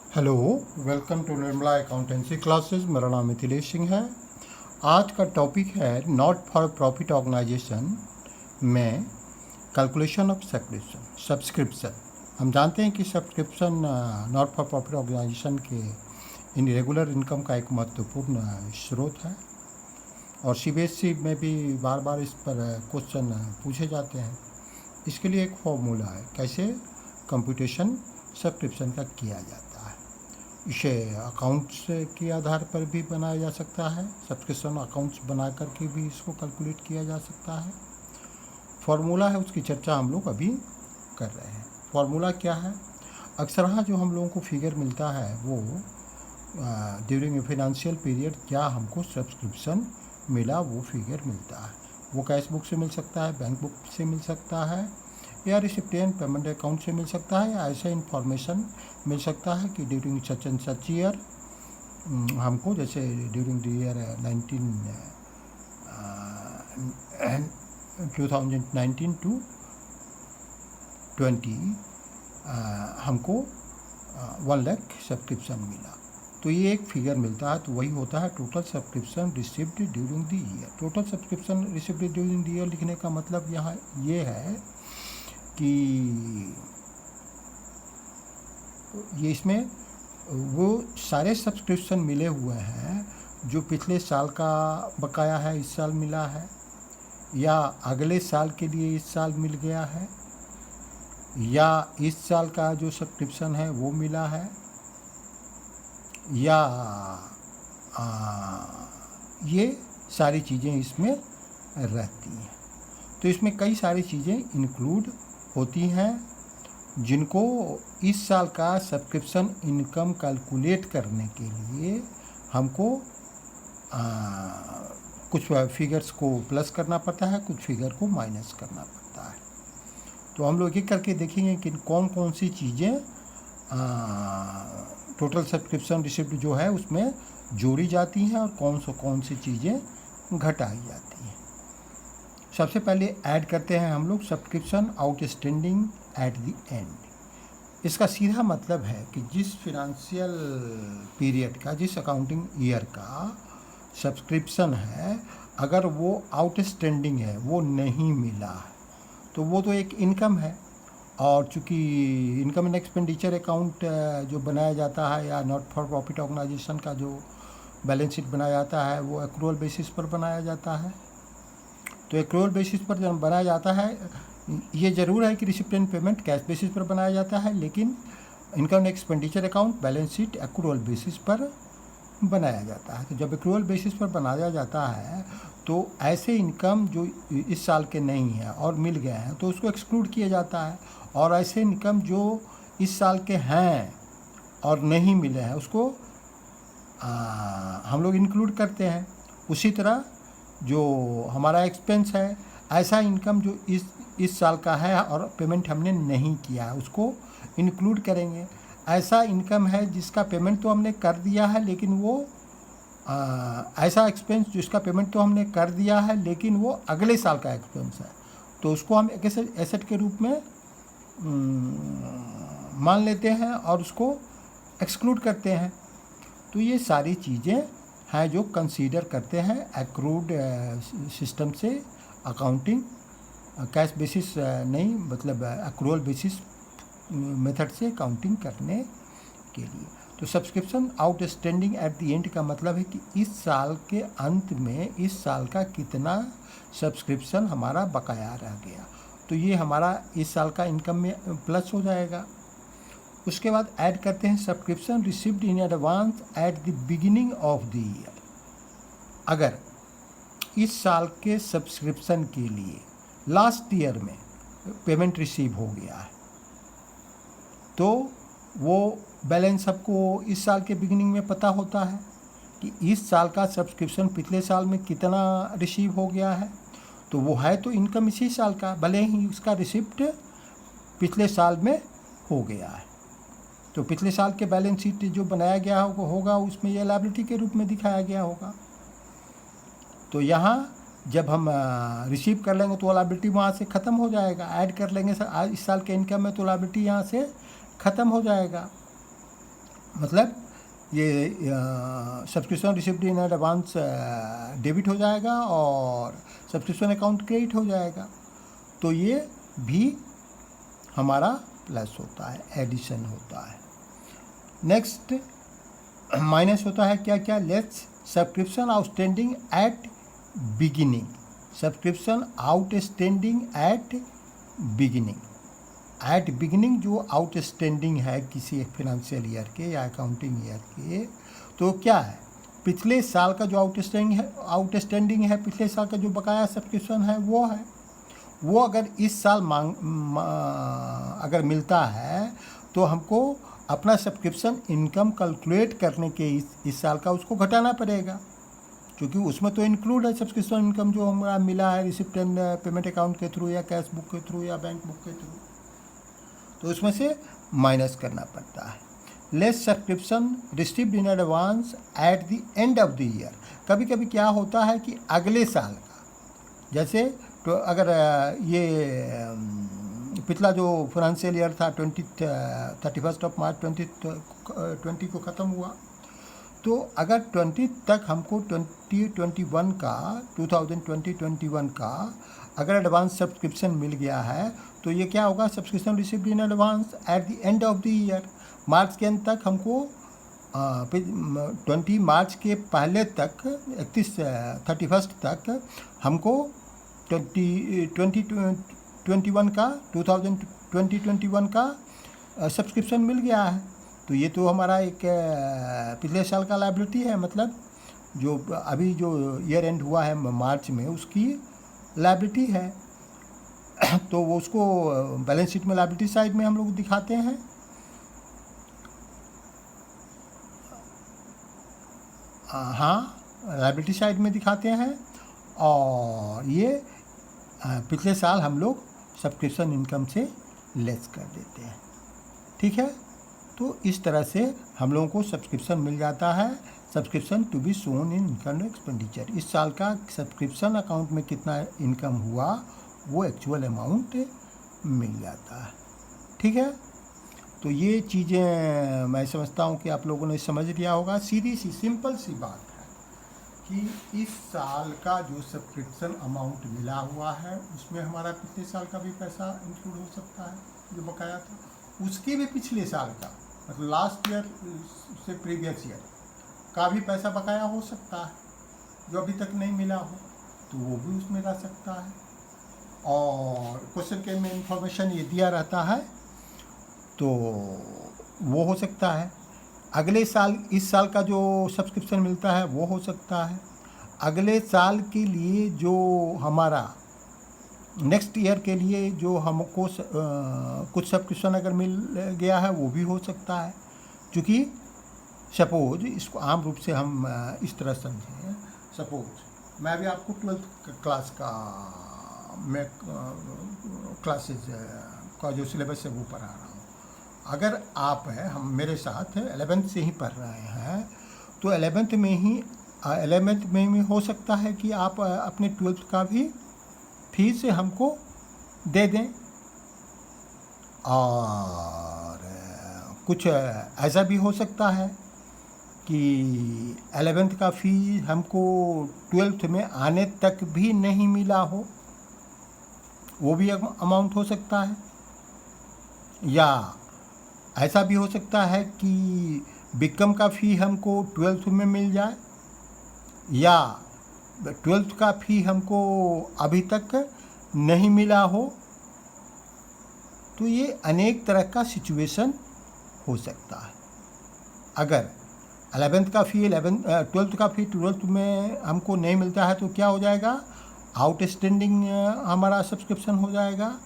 Hello, welcome to Nirmala accountancy classes. मेरा नाम मिथिलेश सिंह है। आज का टॉपिक है नॉट फॉर प्रॉफिट ऑर्गेनाइजेशन में कैलकुलेशन ऑफ सब्सक्रिप्शन। हम जानते हैं कि subscription not for profit organisation के इन रेगुलर इनकम का एक महत्वपूर्ण स्रोत है और सीबीएसई में भी बार बार इस पर क्वेश्चन पूछे जाते हैं। इसके लिए एक फॉर्मूला है कैसे कंप्यूटेशन सब्सक्रिप्शन का किया जाता है। इसे अकाउंट्स के आधार पर भी बनाया जा सकता है, सब्सक्रिप्शन अकाउंट्स बना करके भी इसको कैलकुलेट किया जा सकता है। फार्मूला है, उसकी चर्चा हम लोग अभी कर रहे हैं। फार्मूला क्या है? अक्सर जो हम लोगों को फिगर मिलता है वो ड्यूरिंग ए फाइनेंशियल पीरियड क्या हमको सब्सक्रिप्शन मिला वो फिगर मिलता है। वो कैश बुक से मिल सकता है, बैंक बुक से मिल सकता है या रिसिप्टेंट पेमेंट अकाउंट से मिल सकता है, या ऐसा इन्फॉर्मेशन मिल सकता है कि during such and such year हमको, जैसे ड्यूरिंग द ईयर 2019 टू 20 हमको 1 लाख सब्सक्रिप्शन मिला। तो ये एक फिगर मिलता है, तो वही होता है total subscription received during the year. Total subscription received during the year लिखने का मतलब यहाँ ये है कि ये इसमें वो सारे सब्सक्रिप्शन मिले हुए हैं जो पिछले साल का बकाया है इस साल मिला है, या अगले साल के लिए इस साल मिल गया है, या इस साल का जो सब्सक्रिप्शन है वो मिला है, या ये सारी चीज़ें इसमें रहती हैं। तो इसमें कई सारी चीज़ें इंक्लूड होती हैं जिनको इस साल का सब्सक्रिप्शन इनकम कैलकुलेट करने के लिए हमको कुछ फिगर्स को प्लस करना पड़ता है, कुछ फिगर को माइनस करना पड़ता है। तो हम लोग ये करके देखेंगे कि कौन कौन सी चीज़ें टोटल सब्सक्रिप्शन रिसिप्ट जो है उसमें जोड़ी जाती हैं और कौन सी चीज़ें घटाई जाती हैं। सबसे पहले ऐड करते हैं हम लोग subscription outstanding at the and. इसका सीधा मतलब है कि जिस फिनेंशियल पीरियड का, जिस अकाउंटिंग ईयर का सब्सक्रिप्शन है, अगर वो आउटस्टैंडिंग है, वो नहीं मिला है, तो वो तो एक इनकम है। और चूँकि इनकम एंड एक्सपेंडिचर अकाउंट जो बनाया जाता है या नॉट फॉर प्रॉफिट ऑर्गेनाइजेशन का जो बैलेंस शीट बनाया जाता है वो एक्रूअल बेसिस पर बनाया जाता है। तो एक्रूअल बेसिस पर जब बनाया जाता है, ये ज़रूर है कि रिसिप्टेंट पेमेंट कैश बेसिस पर बनाया जाता है, लेकिन income and expenditure account balance sheet accrual basis पर बनाया जाता है। तो जब एक्रूअल बेसिस पर बनाया जाता है तो ऐसे इनकम जो इस साल के नहीं हैं और मिल गए हैं तो उसको एक्सक्लूड किया जाता है, और ऐसे इनकम जो इस साल के हैं और नहीं मिले हैं उसको हम लोग इंक्लूड करते हैं। उसी तरह जो हमारा एक्सपेंस है, ऐसा इनकम जो इस साल का है और पेमेंट हमने नहीं किया है उसको इंक्लूड करेंगे। ऐसा इनकम है जिसका पेमेंट तो हमने कर दिया है लेकिन वो ऐसा एक्सपेंस जिसका पेमेंट तो हमने कर दिया है लेकिन वो अगले साल का एक्सपेंस है, तो उसको हम एक एसेट के रूप में मान लेते हैं और उसको एक्सक्लूड करते हैं। तो ये सारी चीज़ें हैं जो कंसीडर करते हैं एक्रूड सिस्टम से अकाउंटिंग, कैश बेसिस नहीं, मतलब एक्रूअल बेसिस मेथड से अकाउंटिंग करने के लिए। तो subscription outstanding at the and का मतलब है कि इस साल के अंत में इस साल का कितना सब्सक्रिप्शन हमारा बकाया रह गया, तो ये हमारा इस साल का इनकम में प्लस हो जाएगा। उसके बाद ऐड करते हैं subscription received in advance at the beginning of the year. अगर इस साल के सब्सक्रिप्शन के लिए लास्ट ईयर में पेमेंट रिसीव हो गया है तो वो बैलेंस सबको इस साल के बिगिनिंग में पता होता है कि इस साल का सब्सक्रिप्शन पिछले साल में कितना रिसीव हो गया है, तो वो है तो इनकम इसी साल का, भले ही उसका रिसिप्ट पिछले साल में हो गया है। तो पिछले साल के बैलेंस शीट जो बनाया गया होगा उसमें यह लायबिलिटी के रूप में दिखाया गया होगा। तो यहाँ जब हम रिसीव कर लेंगे तो लायबिलिटी वहाँ से ख़त्म हो जाएगा, ऐड कर लेंगे इस साल के इनकम में तो लायबिलिटी यहाँ से ख़त्म हो जाएगा। मतलब ये subscription receipt in advance debit हो जाएगा और सब्सक्रिप्शन अकाउंट क्रेडिट हो जाएगा। तो ये भी हमारा प्लस होता है, एडिशन होता है। नेक्स्ट माइनस होता है क्या क्या, let's subscription outstanding at beginning, subscription outstanding at beginning. At beginning जो आउटस्टैंडिंग है किसी फाइनेंशियल ईयर के या अकाउंटिंग ईयर के, तो क्या है, पिछले साल का जो आउटस्टैंडिंग है पिछले साल का जो बकाया सब्सक्रिप्शन है वो अगर इस साल अगर मिलता है तो हमको अपना सब्सक्रिप्शन इनकम कैलकुलेट करने के इस साल का उसको घटाना पड़ेगा, क्योंकि उसमें तो इंक्लूड है सब्सक्रिप्शन इनकम जो हमारा मिला है रिसिप्ट एंड पेमेंट अकाउंट के थ्रू या कैश बुक के थ्रू या बैंक बुक के थ्रू, तो उसमें से माइनस करना पड़ता है। Less subscription received in advance at the end of the year, कभी कभी क्या होता है कि अगले साल का, जैसे तो अगर ये पिछला जो फाइनेंशियल ईयर था 31 मार्च 2020 को ख़त्म हुआ, तो अगर 20 तक हमको 2021 का अगर एडवांस सब्सक्रिप्शन मिल गया है तो ये क्या होगा, subscription received in advance at the end of the year, मार्च के अंत तक हमको 20 मार्च के पहले तक 31 तक हमको 2021 का सब्सक्रिप्शन मिल गया है। तो ये तो हमारा एक पिछले साल का लायबिलिटी है, मतलब जो अभी जो ईयर एंड हुआ है मार्च में उसकी लायबिलिटी है। तो वो उसको बैलेंस शीट में लायबिलिटी साइड में हम लोग दिखाते हैं। हाँ, लायबिलिटी साइड में दिखाते हैं, और ये पिछले साल हम लोग सब्सक्रिप्शन इनकम से लेस कर देते हैं। ठीक है, तो इस तरह से हम लोगों को सब्सक्रिप्शन मिल जाता है, subscription to be shown in income expenditure. इस साल का सब्सक्रिप्शन अकाउंट में कितना इनकम हुआ वो एक्चुअल अमाउंट मिल जाता है। ठीक है, तो ये चीज़ें मैं समझता हूँ कि आप लोगों ने समझ लिया होगा। सीधी सी सिंपल सी बात है कि इस साल का जो सब्सक्रिप्शन अमाउंट मिला हुआ है उसमें हमारा पिछले साल का भी पैसा इंक्लूड हो सकता है जो बकाया था, उसके भी पिछले साल का मतलब लास्ट ईयर से प्रीवियस ईयर का भी पैसा बकाया हो सकता है जो अभी तक नहीं मिला हो, तो वो भी उसमें ला सकता है। और क्वेश्चन के में इंफॉर्मेशन ये दिया रहता है तो वो हो सकता है। अगले साल इस साल का जो सब्सक्रिप्शन मिलता है वो हो सकता है। अगले साल के लिए जो हमारा नेक्स्ट ईयर के लिए जो हमको कुछ सब्सक्रिप्शन अगर मिल गया है वो भी हो सकता है। क्योंकि सपोज इसको आम रूप से हम इस तरह समझें, सपोज मैं भी आपको 12th क्लास का मैं क्लासेज का जो सिलेबस है वो पढ़ा रहा हूँ। अगर आप हैं हम मेरे साथ 11th से ही पढ़ रहे हैं तो 11th में ही हो सकता है कि आप अपने 12th का भी फीस हमको दे दें। और कुछ ऐसा भी हो सकता है कि 11th का फी हमको 12th में आने तक भी नहीं मिला हो, वो भी अमाउंट हो सकता है। या ऐसा भी हो सकता है कि बीकॉम का फ़ी हमको 12th में मिल जाए, या 12th का फ़ी हमको अभी तक नहीं मिला हो। तो ये अनेक तरह का सिचुएशन हो सकता है। अगर 11th का फ़ी 12th का फ़ी 12th में हमको नहीं मिलता है तो क्या हो जाएगा, आउटस्टैंडिंग हमारा सब्सक्रिप्शन हो जाएगा।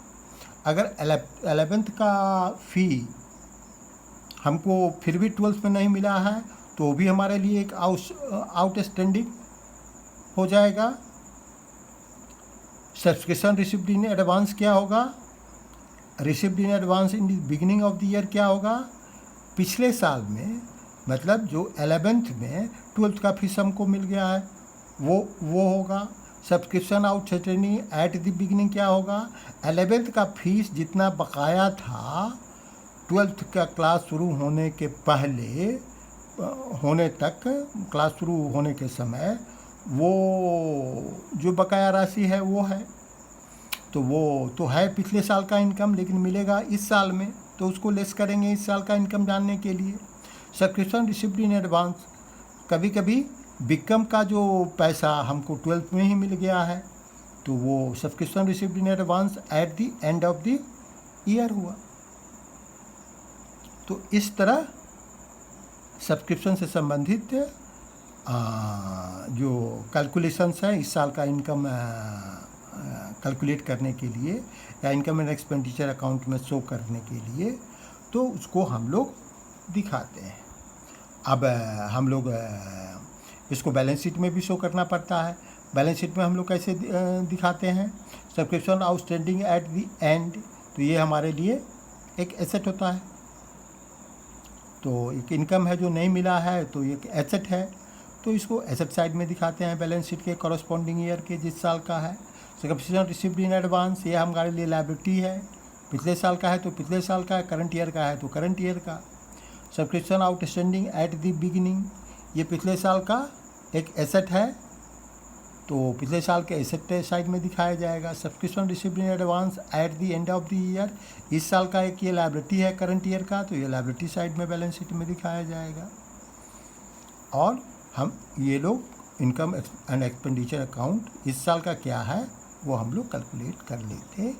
अगर 11th का फ़ी हमको फिर भी 12th में नहीं मिला है तो भी हमारे लिए एक आउटस्टैंडिंग हो जाएगा। सब्सक्रिप्शन रिसीव्ड इन एडवांस क्या होगा, received in advance in the beginning of the year क्या होगा, पिछले साल में मतलब जो 11th में 12th का फीस हमको मिल गया है वो होगा। Subscription outstanding at the beginning क्या होगा, 11th का फीस जितना बकाया था 12th का क्लास शुरू होने के पहले होने तक, क्लास शुरू होने के समय वो जो बकाया राशि है वो है, तो वो तो है पिछले साल का इनकम, लेकिन मिलेगा इस साल में, तो उसको लेस करेंगे इस साल का इनकम जानने के लिए। सब्सक्रिप्शन रिसिप्ट इन एडवांस, कभी कभी बिकम का जो पैसा हमको 12th में ही मिल गया है, तो वो subscription receipt in advance at the end of the year हुआ। तो इस तरह सब्सक्रिप्शन से संबंधित जो कैलकुलेशंस हैं इस साल का इनकम कैलकुलेट करने के लिए या इनकम एंड एक्सपेंडिचर अकाउंट में शो करने के लिए, तो उसको हम लोग दिखाते हैं। अब हम लोग इसको बैलेंस शीट में भी शो करना पड़ता है। बैलेंस शीट में हम लोग कैसे दिखाते हैं? Subscription outstanding at the and, तो ये हमारे लिए एक एसेट होता है। तो एक इनकम है जो नहीं मिला है, तो ये एक एसेट है, तो इसको एसेट साइड में दिखाते हैं बैलेंस शीट के कॉरस्पॉन्डिंग ईयर के जिस साल का है। सब्सक्रिप्शन रिसिप्ट इन एडवांस, ये हमारे लिए लायबिलिटी है, पिछले साल का है तो पिछले साल का, करंट ईयर का है तो करंट ईयर का। Subscription outstanding at the beginning, ये पिछले साल का एक एसेट है, तो पिछले साल के एसेट साइड में दिखाया जाएगा। Subscription receipt in advance at the end of the year, इस साल का एक ये लायबिलिटी है करंट ईयर का, तो ये लायबिलिटी साइड में बैलेंस शीट में दिखाया जाएगा। और हम ये लोग इनकम एंड एक्सपेंडिचर अकाउंट इस साल का क्या है वो हम लोग कैलकुलेट कर लेते हैं।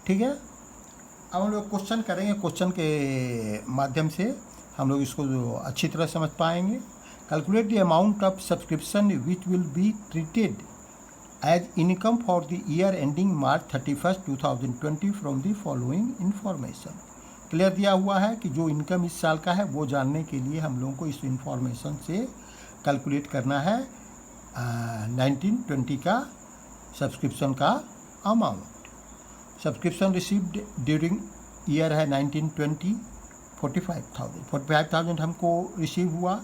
ठीक है, अब हम लोग क्वेश्चन करेंगे, क्वेश्चन के माध्यम से हम लोग इसको जो अच्छी तरह समझ पाएंगे। Calculate the amount of subscription which will be treated as income for the year ending March 31, 2020 from the following information. Clear दिया हुआ है कि जो इनकम इस साल का है वो जानने के लिए हम लोगों को इस इंफॉर्मेशन से कैलकुलेट करना है 1920 का सब्सक्रिप्शन का amount. Subscription received during year है 1920 45,000 हमको रिसीव हुआ।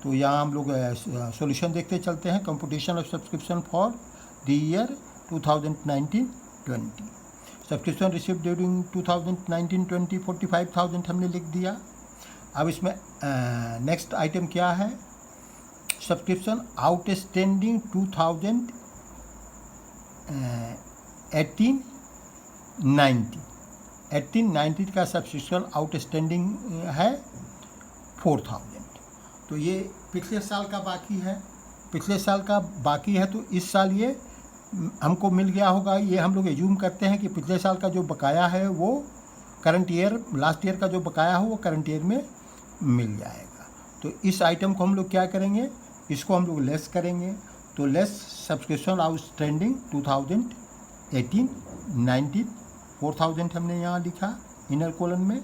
तो यहाँ हम लोग सॉल्यूशन देखते चलते हैं। Computation of subscription for the year 2019-20, subscription receive during 2019-20 45,000 हमने लिख दिया। अब इसमें नेक्स्ट आइटम क्या है? सब्सक्रिप्शन आउटस्टैंडिंग 2018-19 का सब्सक्रिप्शन आउटस्टैंडिंग है 4,000। तो ये पिछले साल का बाकी है, पिछले साल का बाकी है, तो इस साल ये हमको मिल गया होगा। ये हम लोग एज्यूम करते हैं कि पिछले साल का जो बकाया है वो करंट ईयर, लास्ट ईयर का जो बकाया हो वो करंट ईयर में मिल जाएगा। तो इस आइटम को हम लोग क्या करेंगे, इसको हम लोग लेस करेंगे। तो लेस सब्सक्रिप्शन आउटस्टैंडिंग 2018-19 4,000 हमने यहाँ लिखा इनर कॉलम में।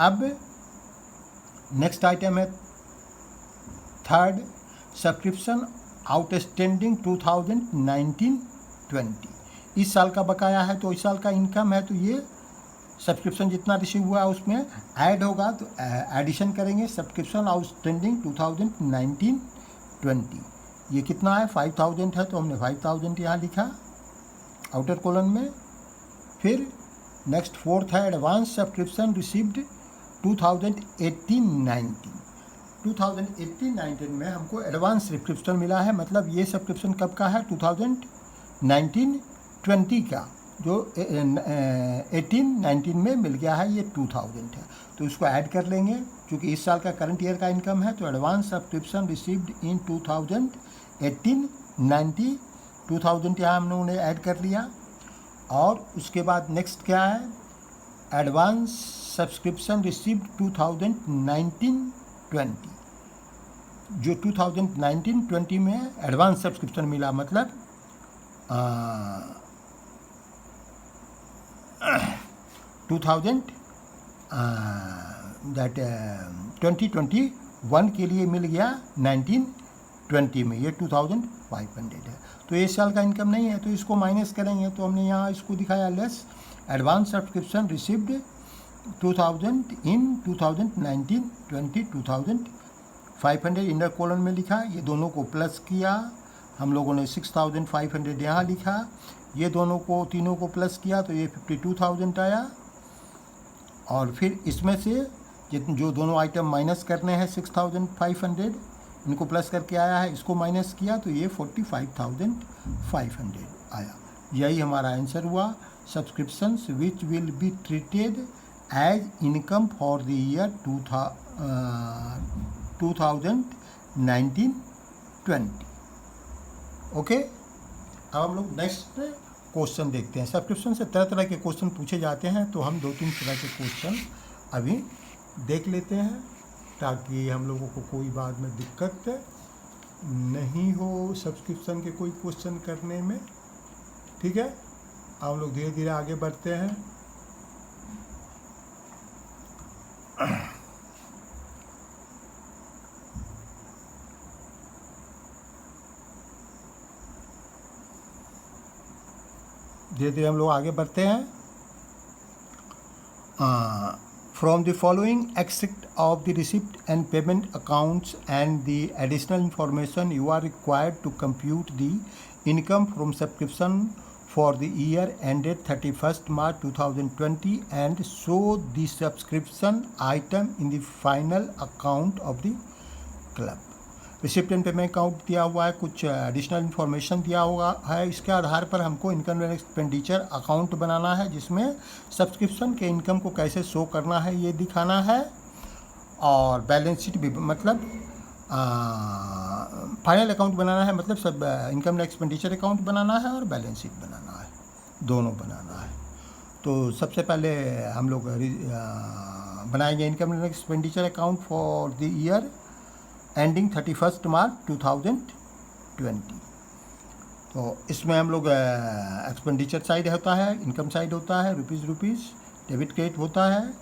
अब नेक्स्ट आइटम है थर्ड, सब्सक्रिप्शन आउटस्टैंडिंग 2019-20, इस साल का बकाया है तो इस साल का इनकम है, तो ये सब्सक्रिप्शन जितना रिसीव हुआ है उसमें ऐड होगा, तो एडिशन करेंगे। सब्सक्रिप्शन आउटस्टैंडिंग 2019-20, ये कितना है 5,000 है, तो हमने 5,000 यहाँ लिखा आउटर कॉलम में। फिर नेक्स्ट फोर्थ है एडवांस सब्सक्रिप्शन रिसीव्ड 2018-19 में हमको एडवांस सब्सक्रिप्शन मिला है, मतलब ये सब्सक्रिप्शन कब का है 2019-20 का, जो 18-19 में मिल गया है, ये 2,000 है, तो इसको ऐड कर लेंगे क्योंकि इस साल का करंट ईयर का इनकम है। तो एडवांस सब्सक्रिप्शन रिसीव्ड इन 2018-19 2,000 यहाँ हम लोगों ने ऐड कर लिया। और उसके बाद नेक्स्ट क्या है, एडवांस सब्सक्रिप्शन रिसीव्ड 2019-20, जो 2019-20 में एडवांस सब्सक्रिप्शन मिला, मतलब 2021 के लिए मिल गया 19-20 में, ये 2,500 है। तो ये साल का इनकम नहीं है, तो इसको माइनस करेंगे। तो हमने यहाँ इसको दिखाया लेस एडवांस सब्सक्रिप्शन रिसीव्ड 2,000 इन 2019-20 2,500 इनर कॉलम में लिखा, ये दोनों को प्लस किया, हम लोगों ने 6,500 यहाँ लिखा, ये दोनों को तीनों को प्लस किया तो ये 52,000 आया। और फिर इसमें से जो दोनों आइटम माइनस करने हैं 6,500, इनको प्लस करके आया है, इसको माइनस किया तो ये 45,500 आया। यही हमारा आंसर हुआ। Subscriptions which will be treated as income for the year 2019-20। Okay, अब हम लोग नेक्स्ट क्वेश्चन देखते हैं। सब्सक्रिप्शन से तरह तरह के क्वेश्चन पूछे जाते हैं, तो हम 2-3 तरह के क्वेश्चन अभी देख लेते हैं ताकि हम लोगों को कोई बाद में दिक्कत नहीं हो सब्सक्रिप्शन के कोई क्वेश्चन करने में। ठीक है, अब हम लोग धीरे धीरे आगे बढ़ते हैं। धीरे धीरे हम लोग आगे बढ़ते हैं। From the following extract of the receipt and payment accounts and the additional information, you are required to compute the income from subscription for the year ended 31st March 2020 and show the subscription item in the final account of the club. Receipt and payment account दिया हुआ है, कुछ additional information दिया हुआ है। इसके आधार पर हमको इनकम एंड एक्सपेंडिचर अकाउंट बनाना है जिसमें सब्सक्रिप्शन के इनकम को कैसे शो करना है ये दिखाना है। और बैलेंस शीट भी, मतलब फाइनल अकाउंट बनाना है, मतलब सब इनकम एंड एक्सपेंडिचर अकाउंट बनाना है और बैलेंस शीट बनाना है, दोनों बनाना है। तो सबसे पहले हम लोग बनाएंगे income and expenditure account for the year ending 31st मार्च 2020। तो इसमें हम लोग एक्सपेंडिचर साइड होता है, इनकम साइड होता है, रुपीज़ डेबिट क्रेडिट होता है।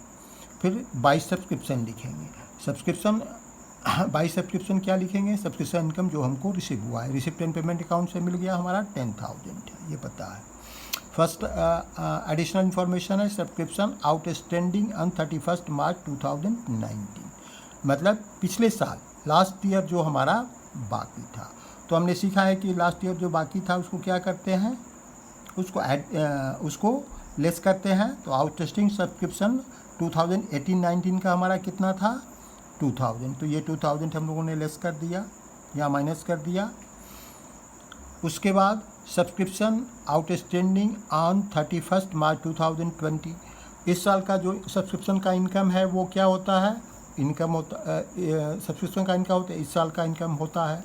फिर बाई सब्सक्रिप्शन लिखेंगे। सब्सक्रिप्शन बाई सब्सक्रिप्शन क्या लिखेंगे? सब्सक्रिप्शन इनकम जो हमको रिसीव हुआ है। रिसिप्ट एंड पेमेंट अकाउंट से मिल गया हमारा 10,000, ये पता है। फर्स्ट एडिशनल इन्फॉर्मेशन है सब्सक्रिप्शन आउटस्टैंडिंग ऑन 31st मार्च 2019, मतलब पिछले साल लास्ट ईयर जो हमारा बाकी था। तो हमने सीखा है कि लास्ट ईयर जो बाकी था उसको क्या करते हैं, उसको लेस करते हैं। तो आउटस्टैंडिंग सब्सक्रिप्शन 2018-19 का हमारा कितना था? 2000। तो ये 2000 हम लोगों ने लेस कर दिया या माइनस कर दिया। उसके बाद सब्सक्रिप्शन आउटस्टैंडिंग ऑन 31st मार्च 2020, इस साल का जो सब्सक्रिप्शन का इनकम है वो क्या होता है? इनकम होता सब्सक्रिप्शन का इनकम होता है, इस साल का इनकम होता है।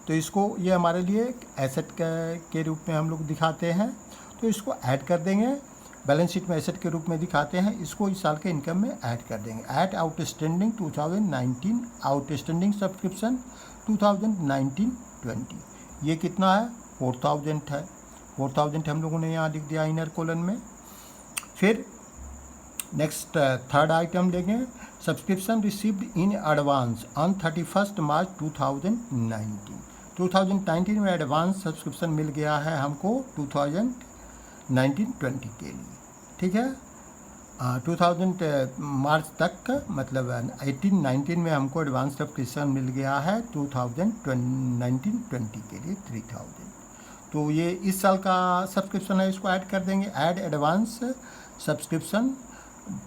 तो इसको ये हमारे लिए एसेट के रूप में हम लोग दिखाते हैं, तो इसको ऐड कर देंगे। बैलेंस शीट में एसेट के रूप में दिखाते हैं, इसको इस साल के इनकम में ऐड कर देंगे। ऐड आउटस्टैंडिंग 2019 आउटस्टैंडिंग सब्सक्रिप्शन 2019-20, ये कितना है? 4,000 है। 4,000 हम लोगों ने यहाँ लिख दिया इनर कॉलम में। फिर नेक्स्ट थर्ड आइटम लेंगे, subscription received in advance on 31st मार्च 2019। 2019 में एडवांस सब्सक्रिप्शन मिल गया है हमको 2019-20 के लिए। ठीक है, 2000 मार्च तक, मतलब 18-19 में हमको एडवांस सब्सक्रिप्शन मिल गया है 2019-20 के लिए 3,000। तो ये इस साल का सब्सक्रिप्शन है, इसको ऐड कर देंगे। Add advance subscription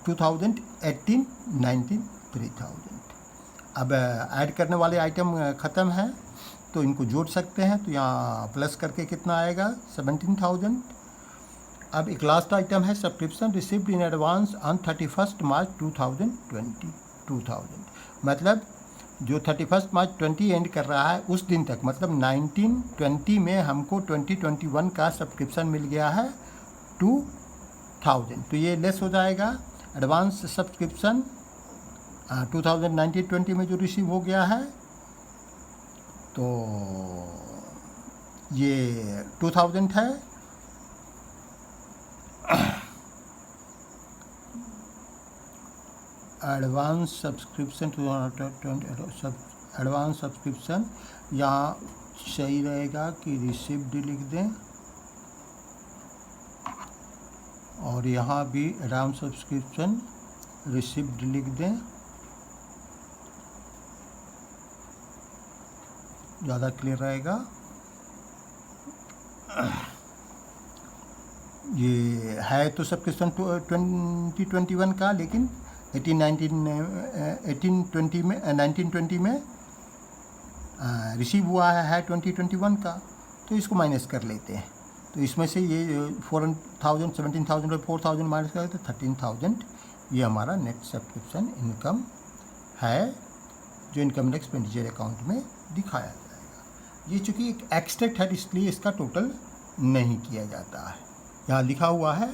2018-19 3,000। अब ऐड करने वाले आइटम ख़त्म है तो इनको जोड़ सकते हैं। तो यहाँ प्लस करके कितना आएगा? 17,000। अब एक लास्ट आइटम है subscription received in advance on 31st मार्च 2020 2,000, मतलब जो 31st मार्च 20 एंड कर रहा है उस दिन तक, मतलब 19-20 में हमको 2021 का सब्सक्रिप्शन मिल गया है 2,000। तो ये लेस हो जाएगा। एडवांस सब्सक्रिप्शन 2019-20 में जो रिसीव हो गया है तो ये 2,000 है। एडवांस सब्सक्रिप्शन 2020 एडवांस सब्सक्रिप्शन, यहाँ सही रहेगा कि रिसीव्ड लिख दें और यहाँ भी एडवांस सब्सक्रिप्शन रिसीव्ड लिख दें, ज़्यादा क्लियर रहेगा। ये है तो सब्सक्रिप्शन 2021 का, लेकिन 1920 में रिसीव हुआ है 2021 का, तो इसको माइनस कर लेते हैं। तो इसमें से ये 4,000 17,000 और 4,000 माइनस करें तो 13,000 ये हमारा नेट सब्सक्रिप्शन इनकम है, जो इनकम एक्सपेंडिचर अकाउंट में दिखाया जाएगा। ये चूँकि एक एक्सट्रैक्ट है, इसलिए इसका टोटल नहीं किया जाता है। यहाँ लिखा हुआ है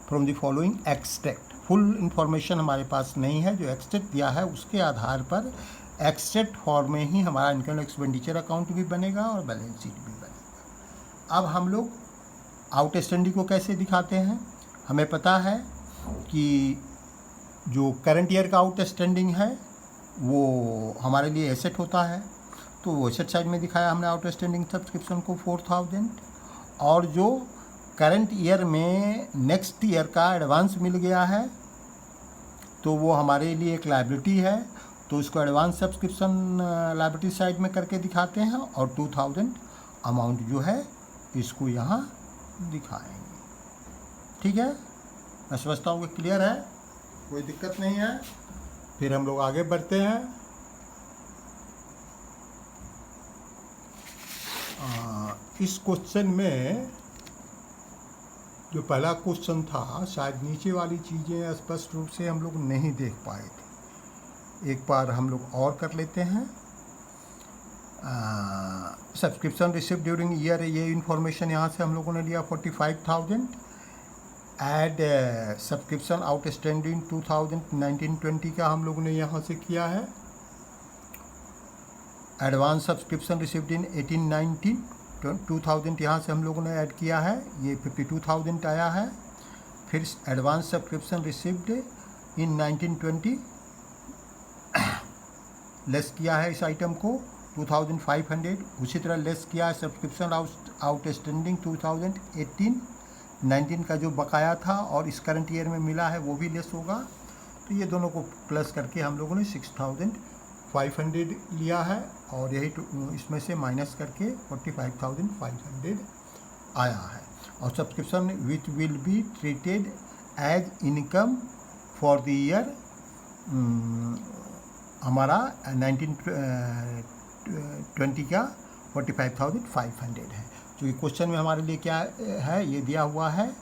from the following extract, full information हमारे पास नहीं है, जो एक्सट्रैक्ट दिया है उसके आधार पर एक्सट्रैक्ट फॉर्म में ही हमारा इनकम एक्सपेंडिचर अकाउंट भी बनेगा और बैलेंस शीट भी बनेगा। अब हम लोग आउटस्टैंडिंग को कैसे दिखाते हैं? हमें पता है कि जो करंट ईयर का आउटस्टैंडिंग है वो हमारे लिए एसेट होता है, तो वो एसेट साइड में दिखाया हमने आउटस्टैंडिंग सब्सक्रिप्शन को 4,000, और जो करंट ईयर में नेक्स्ट ईयर का एडवांस मिल गया है तो वो हमारे लिए एक लायबिलिटी है, तो उसको एडवांस सब्सक्रिप्शन लायबिलिटी साइड में करके दिखाते हैं, और 2,000 अमाउंट जो है इसको यहाँ दिखाएंगे। ठीक है, मैं समझता हूँ कि क्लियर है, कोई दिक्कत नहीं है। फिर हम लोग आगे बढ़ते हैं। इस क्वेश्चन में जो पहला क्वेश्चन था, शायद नीचे वाली चीज़ें स्पष्ट रूप से हम लोग नहीं देख पाए थे। एक बार हम लोग और कर लेते हैं। सब्सक्रिप्शन रिसीव ड्यूरिंग ईयर, ये इन्फॉर्मेशन यहाँ से हम लोगों ने लिया 45,000। एड सब्सक्रिप्शन आउटस्टैंडिंग 2019-20 का हम लोगों ने यहाँ से किया है। एडवांस सब्सक्रिप्शन रिसीव्ड इन 18-19 2000 यहाँ से हम लोगों ने ऐड किया है, ये 52,000 आया है। फिर एडवांस सब्सक्रिप्शन रिसीव्ड इन 19-20 लेस किया है इस आइटम को 2,500। उसी तरह लेस किया है सब्सक्रिप्शन आउटस्टैंडिंग 2018-19 का जो बकाया था और इस करंट ईयर में मिला है वो भी लेस होगा। तो ये दोनों को प्लस करके हम लोगों ने 6,500 लिया है, और यही इसमें से माइनस करके 45,500 आया है। और subscription which will be treated as income for the year हमारा 19-20 का 45,500 है। जो ये क्वेश्चन में हमारे लिए क्या है, ये दिया हुआ है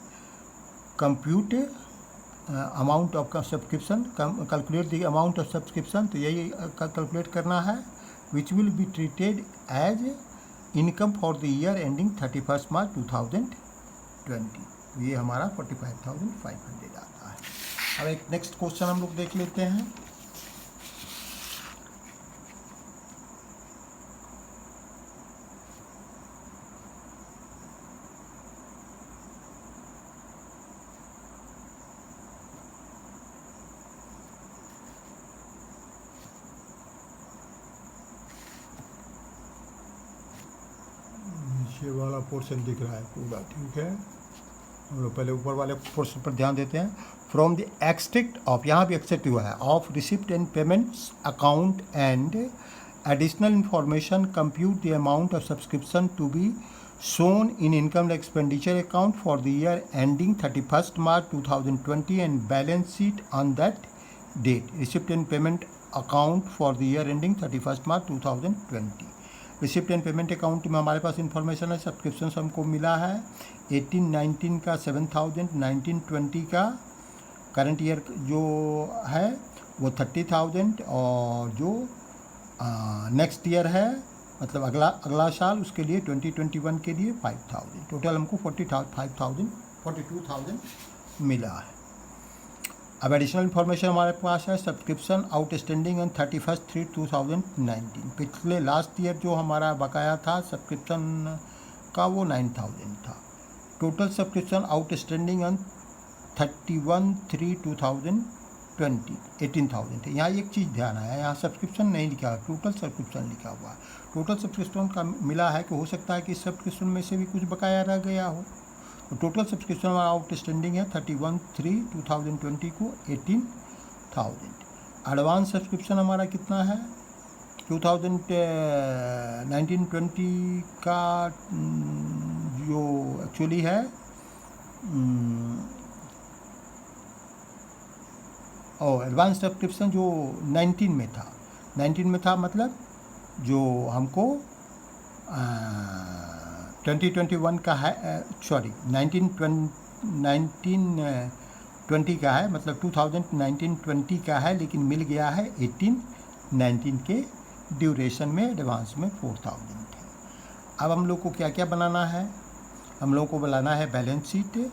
compute amount of subscription, calculate the amount of subscription, तो यही कैलकुलेट करना है। Which will be treated as income for the year ending 31 March 2020, तो ये हमारा 45,500 आता है। अब एक नेक्स्ट क्वेश्चन हम लोग देख लेते हैं। नीचे वाला पोर्शन दिख रहा है पूरा, ठीक है। हम लोग पहले ऊपर वाले पोर्शन पर ध्यान देते हैं। फ्रॉम द एक्सट्रैक्ट ऑफ, यहाँ भी एक्सट्रैक्ट हुआ है, of receipt and payments account and additional information compute the amount of subscription to be shown in income expenditure account for the year ending 31st March 2020 and balance sheet on that date. Receipt and payment account for the year ending 31st March 2020. Receipt and payment account में हमारे पास information है, subscription हमको मिला है 18-19 का 7,000, 19-20 का current year जो है वो 30,000, और जो नेक्स्ट ईयर है मतलब अगला साल उसके लिए 2021 के लिए 5,000, टोटल हमको 42,000 मिला है। अब एडिशनल इन्फॉर्मेशन हमारे पास है सब्सक्रिप्शन आउटस्टैंडिंग ऑन 31/3/2019, पिछले लास्ट ईयर जो हमारा बकाया था सब्सक्रिप्शन का वो 9,000 था। टोटल सब्सक्रिप्शन आउटस्टैंडिंग ऑन 31/3/2020 18,000 थे। यहाँ एक चीज़ ध्यान आया, यहाँ सब्सक्रिप्शन नहीं लिखा है, टोटल सब्सक्रिप्शन लिखा हुआ है। टोटल सब्सक्रिप्शन का मिला है कि हो सकता है कि इस सब्सक्रिप्शन में से भी कुछ बकाया रह गया हो। तो टोटल सब्सक्रिप्शन हमारा आउटस्टैंडिंग है 31/3/2020 को 18,000। एडवांस सब्सक्रिप्शन हमारा कितना है 2019-20 का जो एक्चुअली है और एडवांस सब्सक्रिप्शन जो 19 में था, 19 में था मतलब जो हमको 2021 का है, सॉरी 1920 का है, मतलब 2019-20 का है, लेकिन मिल गया है 18-19 के ड्यूरेशन में, एडवांस में 4000 है। अब हम लोग को क्या क्या बनाना है? हम लोग को बनाना है बैलेंस शीट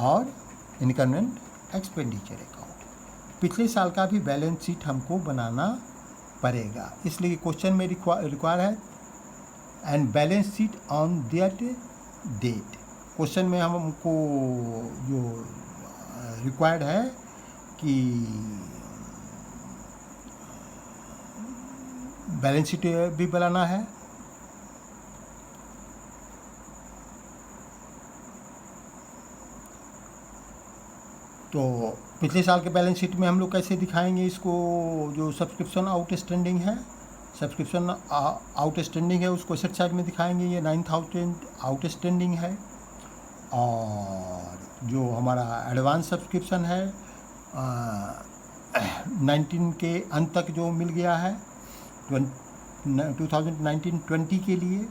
और इनकम एंड एक्सपेंडिचर अकाउंट। पिछले साल का भी बैलेंस शीट हमको बनाना पड़ेगा, इसलिए क्वेश्चन में रिक्वायर है and balance sheet on that date. Question में हमको जो रिक्वायर्ड है कि बैलेंस शीट भी बनाना है। तो पिछले साल के बैलेंस शीट में हम लोग कैसे दिखाएंगे इसको? जो सब्सक्रिप्शन आउटस्टैंडिंग है, सब्सक्रिप्शन आउटस्टैंडिंग है उसको एसेट साइड में दिखाएंगे। ये 9000 आउटस्टैंडिंग है। और जो हमारा एडवांस सब्सक्रिप्शन है 19 के अंत तक जो मिल गया है 2019-20 के लिए,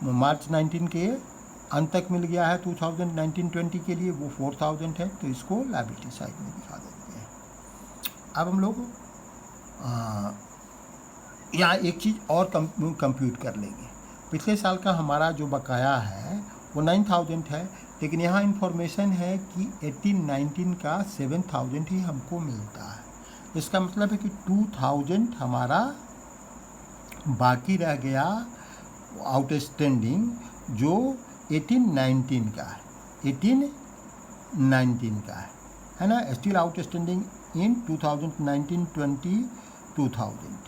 मार्च 19 के अंत तक मिल गया है 2019-20 के लिए, वो 4000 है। तो इसको लायबिलिटी साइड में दिखा देते हैं। अब हम लोग यहाँ एक चीज़ और कंप्यूट कर लेंगे। पिछले साल का हमारा जो बकाया है वो 9000 है, लेकिन यहाँ इन्फॉर्मेशन है कि 18-19 का 7000 ही हमको मिलता है। इसका मतलब है कि 2000 हमारा बाकी रह गया आउटस्टैंडिंग, जो 18-19 का है, 18-19 का है ना। स्टिल आउटस्टैंडिंग इन 2019-20 2000,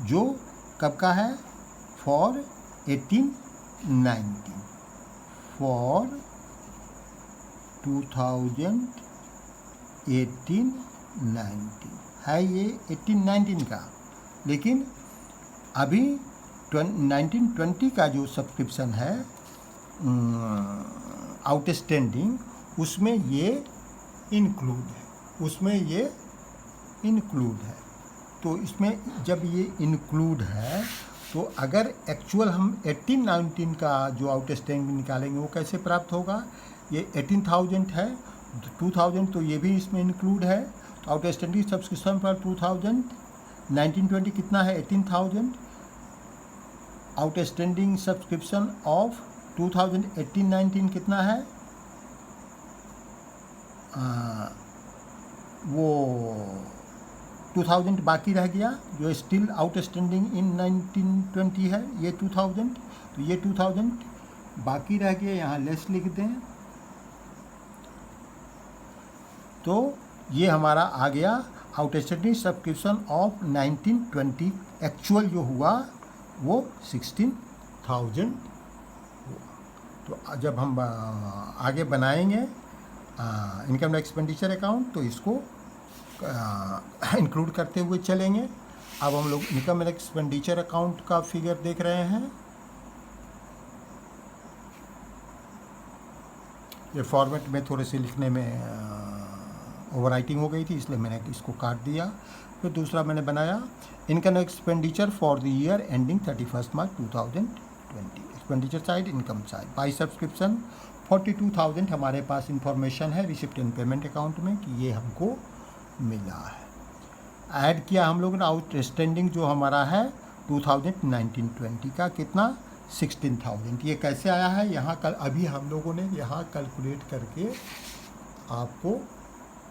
जो कब का है? फॉर 18-19, फॉर 2018-19 है ये 18-19 का। लेकिन अभी 19-20 का जो सब्सक्रिप्शन है आउटस्टैंडिंग, उसमें ये इंक्लूड है, उसमें ये इंक्लूड है। तो इसमें जब ये इंक्लूड है तो अगर एक्चुअल हम 18-19 का जो आउटस्टैंडिंग निकालेंगे वो कैसे प्राप्त होगा? ये 18,000 है, 2000 तो ये भी इसमें इंक्लूड है। तो आउटस्टैंडिंग सब्सक्रिप्शन पर 2019-20 कितना है? 18,000। आउटस्टैंडिंग सब्सक्रिप्शन ऑफ 2018-19 कितना है? वो 2000 बाकी रह गया, जो स्टिल आउटस्टैंडिंग इन 19-20 है, ये 2000। तो ये 2000 बाकी रह गया, यहाँ लेस लिख दें। तो ये हमारा आ गया आउटस्टैंडिंग सब्सक्रिप्शन ऑफ 19-20। एक्चुअल जो हुआ वो 16,000 हुआ। तो जब हम आगे बनाएंगे इनकम एक्सपेंडिचर अकाउंट, तो इसको इंक्लूड करते हुए चलेंगे। अब हम लोग इनकम एंड एक्सपेंडिचर अकाउंट का फिगर देख रहे हैं। ये फॉर्मेट में थोड़े से लिखने में ओवरराइटिंग हो गई थी, इसलिए मैंने इसको काट दिया। फिर दूसरा मैंने बनाया income expenditure for the year ending 31 March 2020। Expenditure side, income side. By subscription 42,000 हमारे पास इंफॉर्मेशन है रिसिप्ट एंड पेमेंट अकाउंट में कि ये हमको मिला है। ऐड किया हम लोग ने आउटस्टैंडिंग जो हमारा है 2019-20 का, कितना? 16,000। ये कैसे आया है? यहाँ कल अभी हम लोगों ने यहाँ कैलकुलेट करके आपको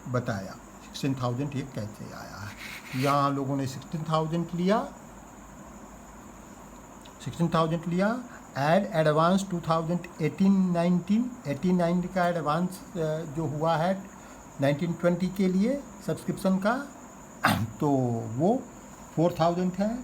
बताया 16,000 ये कैसे आया है। यहाँ हम लोगों ने 16,000 लिया, एड एडवांस 2018-19 का एडवांस जो हुआ है 19-20 के लिए सब्सक्रिप्शन का, तो वो 4,000 है।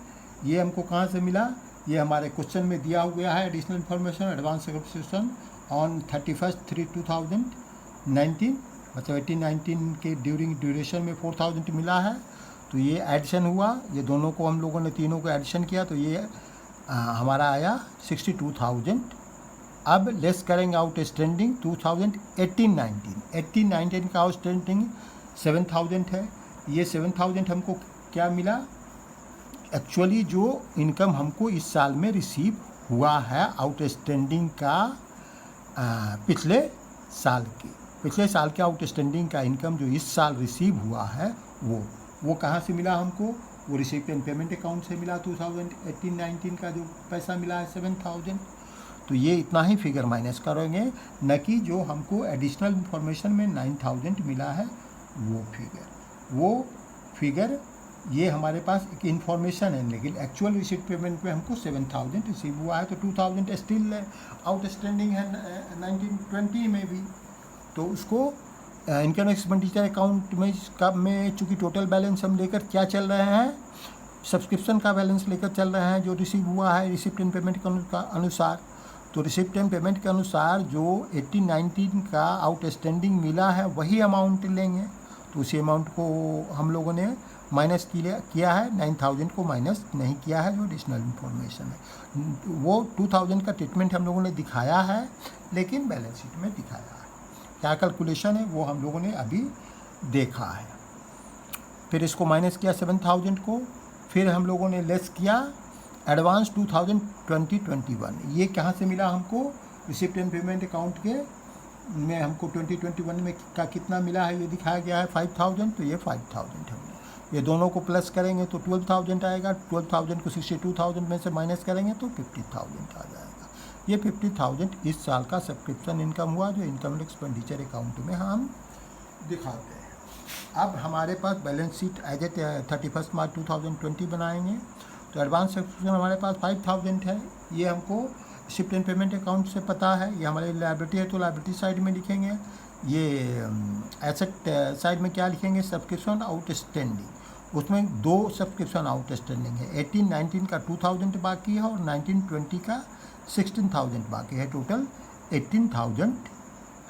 ये हमको कहाँ से मिला? ये हमारे क्वेश्चन में दिया हुआ है additional information advance subscription on 31/3/2019, मतलब 18-19 के ड्यूरेशन में 4,000 मिला है। तो ये एडिशन हुआ, ये दोनों को हम लोगों ने तीनों को एडिशन किया, तो ये हमारा आया 62,000 अब लेस करेंगे आउटस्टैंडिंग 2018-19 का आउटस्टैंडिंग 7000 है। ये 7000 हमको क्या मिला, एक्चुअली जो इनकम हमको इस साल में रिसीव हुआ है आउटस्टैंडिंग का पिछले साल के आउटस्टैंडिंग का इनकम जो इस साल रिसीव हुआ है वो कहाँ से मिला हमको, वो रिसिप्ट एंड पेमेंट अकाउंट से मिला। 2018-19 का जो पैसा मिला है 7000, तो ये इतना ही फिगर माइनस करोगे, न कि जो हमको एडिशनल इन्फॉर्मेशन में 9000 मिला है वो फिगर ये हमारे पास एक इन्फॉर्मेशन है, लेकिन एक्चुअल रिसिप्ट पेमेंट में हमको 7000 रिसीव हुआ है। तो 2000 स्टिल आउटस्टैंडिंग है 1920 में भी, तो उसको इनकम एक्सपेंडिचर अकाउंट में चूँकि टोटल बैलेंस हम लेकर क्या चल रहे हैं, सब्सक्रिप्शन का बैलेंस लेकर चल रहे हैं जो रिसीव हुआ है रिसिप्ट एंड पेमेंट का अनुसार। तो रिसिप्ट एंड पेमेंट के अनुसार जो 18-19 का आउटस्टैंडिंग मिला है वही अमाउंट लेंगे। तो उसी अमाउंट को हम लोगों ने माइनस किया है, 9000 को माइनस नहीं किया है जो एडिशनल इन्फॉर्मेशन है। वो 2000 का ट्रीटमेंट हम लोगों ने दिखाया है, लेकिन बैलेंस शीट में दिखाया है। क्या कैलकुलेशन है वो हम लोगों ने अभी देखा है। फिर इसको माइनस किया 7000 को, फिर हम लोगों ने लेस किया एडवांस 2020-21। ये कहाँ से मिला हमको, रिसिप्ट एंड पेमेंट अकाउंट के में हमको 2021 में का कितना मिला है ये दिखाया गया है 5000, तो ये 5000 हमने ये दोनों को प्लस करेंगे तो 12000 आएगा। 12000 को 62000 में से माइनस करेंगे तो 50000 आ जाएगा। ये 50000 इस साल का सब्सक्रिप्शन इनकम हुआ जो इनकम एक्सपेंडिचर अकाउंट में हम दिखाते हैं। अब हमारे पास balance sheet as a 31 March 2020 बनाएंगे। तो एडवांस सब्सक्रिप्शन हमारे पास 5000 है, ये हमको रिसिप्ट एंड पेमेंट अकाउंट से पता है। ये हमारी लायबिलिटी है तो लायबिलिटी साइड में लिखेंगे। ये एसेट साइड में क्या लिखेंगे, सब्सक्रिप्शन आउटस्टैंडिंग। उसमें 2 सब्सक्रिप्शन आउटस्टैंडिंग है, 18-19 का 2000 बाकी है और 19-20 का 16000 बाकी है। टोटल 18000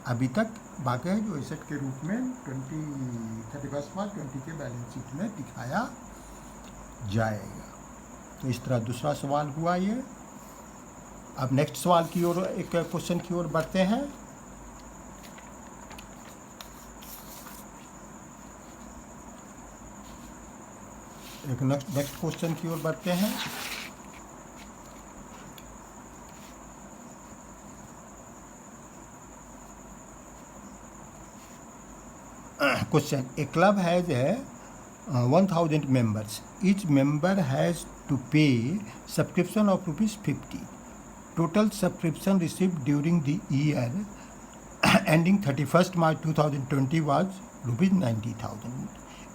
अभी तक बाकी है जो एसेट के रूप में 31 मार्च 20 के बैलेंस शीट में दिखाया जाएगा। तो इस तरह दूसरा सवाल हुआ ये। अब नेक्स्ट सवाल की ओर, एक क्वेश्चन की ओर बढ़ते हैं। एक नेक्स्ट क्वेश्चन की ओर बढ़ते हैं। Question, A club has 1000 members. Each member has to pay subscription of ₹50. Total subscription received during the year ending 31st March 2020 was ₹90,000,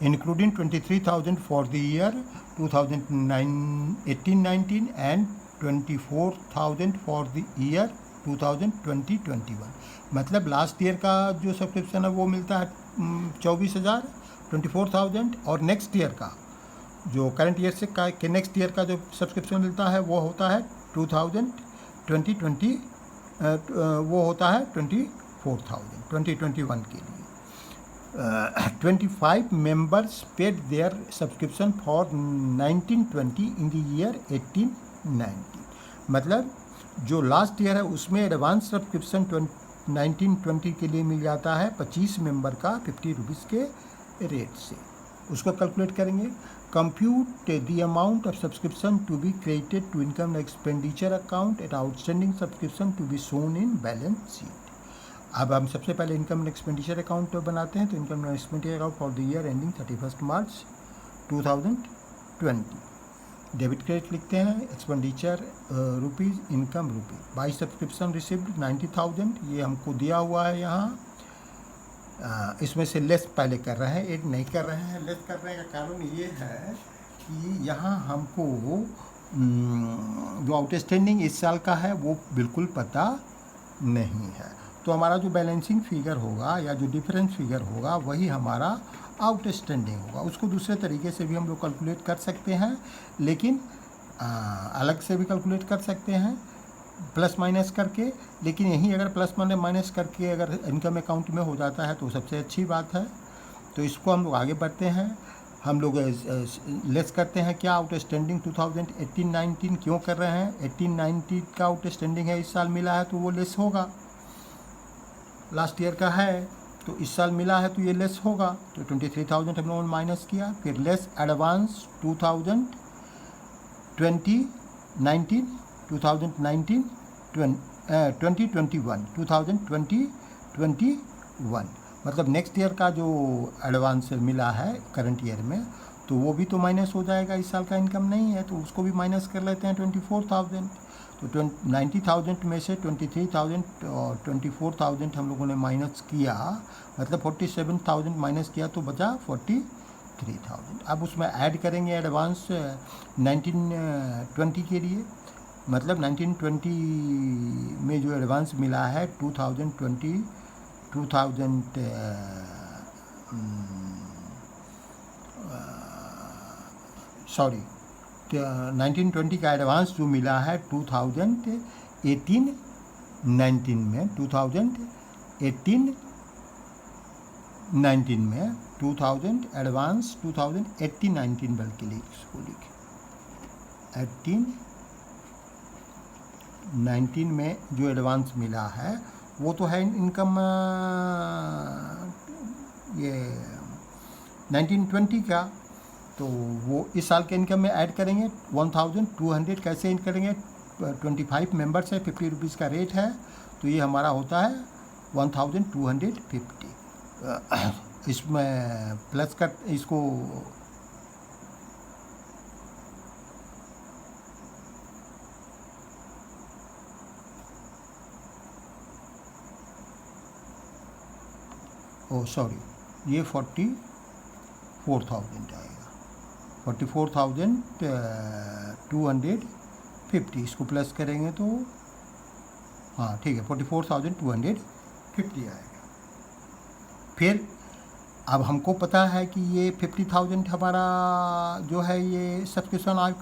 including 23,000 for the year 2018-19 and 24,000 for the year 2020-21। मतलब last year का जो subscription है वो मिलता है 24,000, 24,000, और next year का जो करंट ईयर से के नेक्स्ट ईयर का जो सब्सक्रिप्शन मिलता है वो होता है 2020 वो होता है 24,000 2021 के लिए। 25 members paid their subscription for 1920 in the year 18-19। मतलब जो लास्ट ईयर है उसमें एडवांस सब्सक्रिप्शन 1920 के लिए मिल जाता है 25 मेंबर का ₹50 के रेट से। उसको कैलकुलेट करेंगे। Compute the amount of subscription to be credited to income expenditure account at outstanding subscription to be shown in balance sheet. अब हम सबसे पहले इनकम एक्सपेंडिचर अकाउंट बनाते हैं। तो income expenditure account for the year ending 31 March 2020। Debit credit लिखते हैं, expenditure rupees, income rupees. By subscription received 90,000, ये हमको दिया हुआ है यहाँ। इसमें से लेस पहले कर रहे हैं, एक नहीं कर रहे हैं। लेस करने का कारण ये है कि यहाँ हमको जो आउटस्टैंडिंग इस साल का है वो बिल्कुल पता नहीं है। तो हमारा जो बैलेंसिंग फिगर होगा या जो डिफरेंस फिगर होगा वही हमारा आउटस्टैंडिंग होगा। उसको दूसरे तरीके से भी हम लोग कैलकुलेट कर सकते हैं, लेकिन अलग से भी कैलकुलेट कर सकते हैं प्लस माइनस करके। लेकिन यहीं अगर प्लस माइनस करके अगर इनकम अकाउंट में हो जाता है तो सबसे अच्छी बात है। तो इसको हम लोग आगे बढ़ते हैं। हम लोग लेस करते हैं क्या आउटस्टैंडिंग 2018-19 क्यों कर रहे हैं? 18-19 का आउटस्टैंडिंग है, इस साल मिला है तो वो लेस होगा, लास्ट ईयर का है तो इस साल मिला है तो ये लेस होगा। तो 23,000 हम लोगों ने माइनस किया, फिर लेस एडवांस 2019 2021 मतलब नेक्स्ट ईयर का जो एडवांस मिला है करंट ईयर में, तो वो भी तो माइनस हो जाएगा, इस साल का इनकम नहीं है तो उसको भी माइनस कर लेते हैं 24,000। तो 90,000 में से 23,000 और 24,000 हम लोगों ने माइनस किया, मतलब 47,000 माइनस किया तो बचा 43,000। अब उसमें ऐड करेंगे एडवांस 1920 के लिए, मतलब 1920 में जो एडवांस मिला है 1920 का एडवांस जो मिला है 2018-19 में, 2018-19 में 2000 एडवांस 2018-19 बल्कि इसको लिखे 18-19 में जो एडवांस मिला है वो तो है इनकम ये 1920 का, तो वो इस साल के इनकम में ऐड करेंगे 1,200। कैसे ऐड करेंगे? 25 मेंबर्स है, 50 रुपीज़ का रेट है, तो ये हमारा होता है 1,250। इसमें प्लस कर इसको ये 44,000 आएगा, 44,250। इसको प्लस करेंगे तो हाँ ठीक है 44,250 आएगा। फिर अब हमको पता है कि ये 50,000 हमारा जो है ये सब्सक्रिप्शन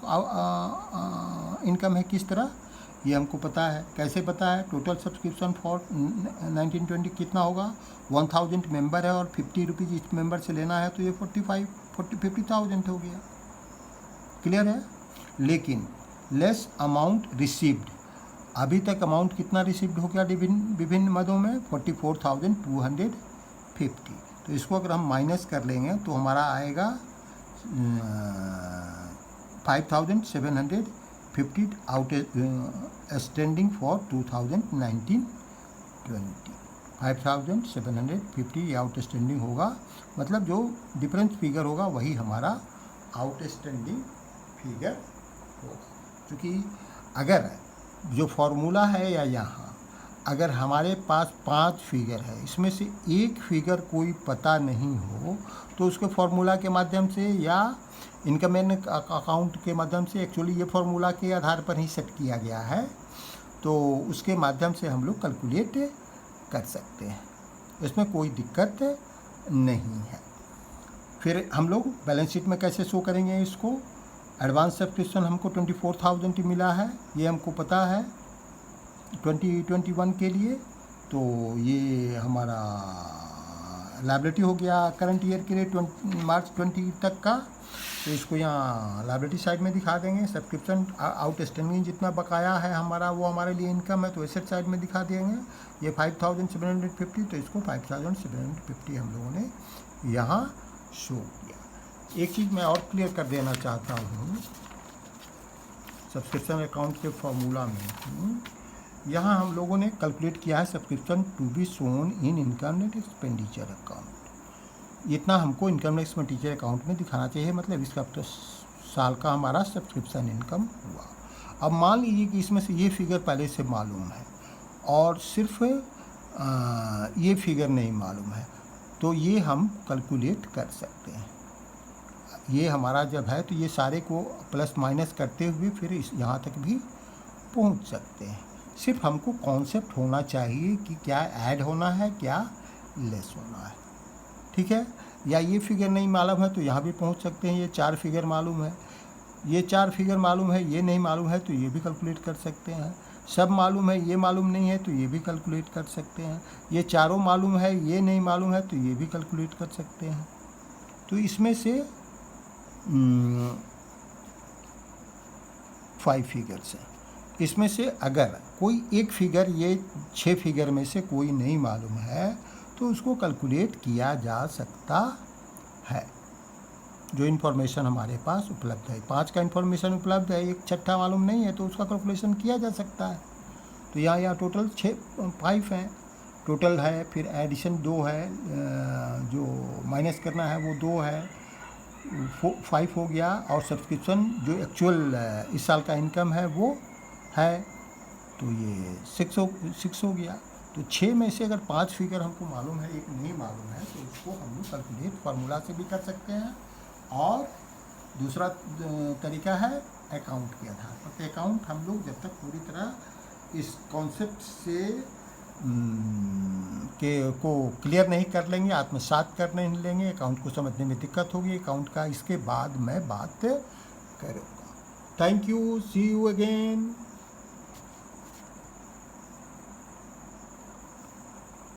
इनकम है, किस तरह ये हमको पता है। कैसे पता है? टोटल सब्सक्रिप्शन फॉर 1920 कितना होगा? 1,000 मेंबर है और 50 रुपीज़ इस मेंबर से लेना है, तो ये 50,000 हो गया। क्लियर है? लेकिन लेस अमाउंट रिसीव्ड, अभी तक अमाउंट कितना रिसीव्ड हो गया विभिन्न मदों में? 44,250। तो इसको अगर हम माइनस कर लेंगे तो हमारा आएगा 5,750 आउटस्टैंडिंग फॉर 2019-20। 5,750 ये आउटस्टैंडिंग होगा, मतलब जो डिफरेंस फिगर होगा वही हमारा आउटस्टैंडिंग फिगर होगा। क्योंकि अगर जो फॉर्मूला है या यहाँ अगर हमारे पास 5 फिगर है, इसमें से एक फिगर कोई पता नहीं हो, तो उसके फॉर्मूला के माध्यम से या इनकम एंड अकाउंट के माध्यम से, एक्चुअली ये फॉर्मूला के आधार पर ही सेट किया गया है, तो उसके माध्यम से हम लोग कैलकुलेट कर सकते हैं, इसमें कोई दिक्कत नहीं है। फिर हम लोग बैलेंस शीट में कैसे शो करेंगे इसको? एडवांस सब्सक्रिप्शन हमको 24,000 मिला है, ये हमको पता है 2021 के लिए, तो ये हमारा लायबिलिटी हो गया करंट ईयर के लिए मार्च 20 तक का। तो इसको यहाँ लायबिलिटी साइड में दिखा देंगे। सब्सक्रिप्शन आउटस्टैंडिंग जितना बकाया है हमारा वो हमारे लिए इनकम है, तो एसेट साइड में दिखा देंगे। ये 5,750, तो इसको 5,750 हम लोगों ने यहाँ शो किया। एक चीज़ मैं और क्लियर कर देना चाहता हूँ सब्सक्रिप्शन अकाउंट के फॉर्मूला में, यहाँ हम लोगों ने कैलकुलेट किया है subscription to be shown in income net expenditure account. इतना हमको इनकम नेट एक्सपेंडिचर अकाउंट में दिखाना चाहिए, मतलब इसका तो साल का हमारा सब्सक्रिप्शन इनकम हुआ। अब मान लीजिए कि इसमें से ये फिगर पहले से मालूम है और सिर्फ ये फिगर नहीं मालूम है, तो ये हम कैलकुलेट कर सकते हैं। ये हमारा जब है तो ये सारे को प्लस माइनस करते हुए फिर इस यहाँ तक भी पहुँच सकते हैं। सिर्फ हमको कॉन्सेप्ट होना चाहिए कि क्या ऐड होना है, क्या लेस होना है, ठीक है। या ये फिगर नहीं मालूम है तो यहाँ भी पहुँच सकते हैं। ये 4 फिगर मालूम है, ये 4 फिगर मालूम है, ये नहीं मालूम है तो ये भी कैलकुलेट कर सकते हैं। सब मालूम है, ये मालूम नहीं है तो ये भी कैलकुलेट कर सकते हैं। ये चारों मालूम है, ये नहीं मालूम है तो ये भी कैलकुलेट कर सकते हैं। तो इसमें से 5 फिगर्स हैं। इसमें से अगर कोई एक फिगर, ये 6 फिगर में से कोई नहीं मालूम है तो उसको कैलकुलेट किया जा सकता है। जो इन्फॉर्मेशन हमारे पास उपलब्ध है, 5 का इन्फॉर्मेशन उपलब्ध है, एक छठा मालूम नहीं है तो उसका कैलकुलेशन किया जा सकता है। तो यहाँ टोटल 5 हैं टोटल है, फिर एडिशन 2 है, जो माइनस करना है वो 2 है, 5 हो गया, और सब्सक्रिप्शन जो एक्चुअल इस साल का इनकम है वो है, तो ये 6 हो गया। तो 6 में से अगर 5 फिगर हमको मालूम है, एक नहीं मालूम है, तो उसको हम लोग कैलकुलेट फार्मूला से भी कर सकते हैं। और दूसरा तरीका है अकाउंट के आधार पर। तो अकाउंट हम लोग जब तक पूरी तरह इस कॉन्सेप्ट से को क्लियर नहीं कर लेंगे, आत्मसात कर नहीं लेंगे, अकाउंट को समझने में दिक्कत होगी। अकाउंट का इसके बाद मैं बात करूँगा। Thank you, see you again.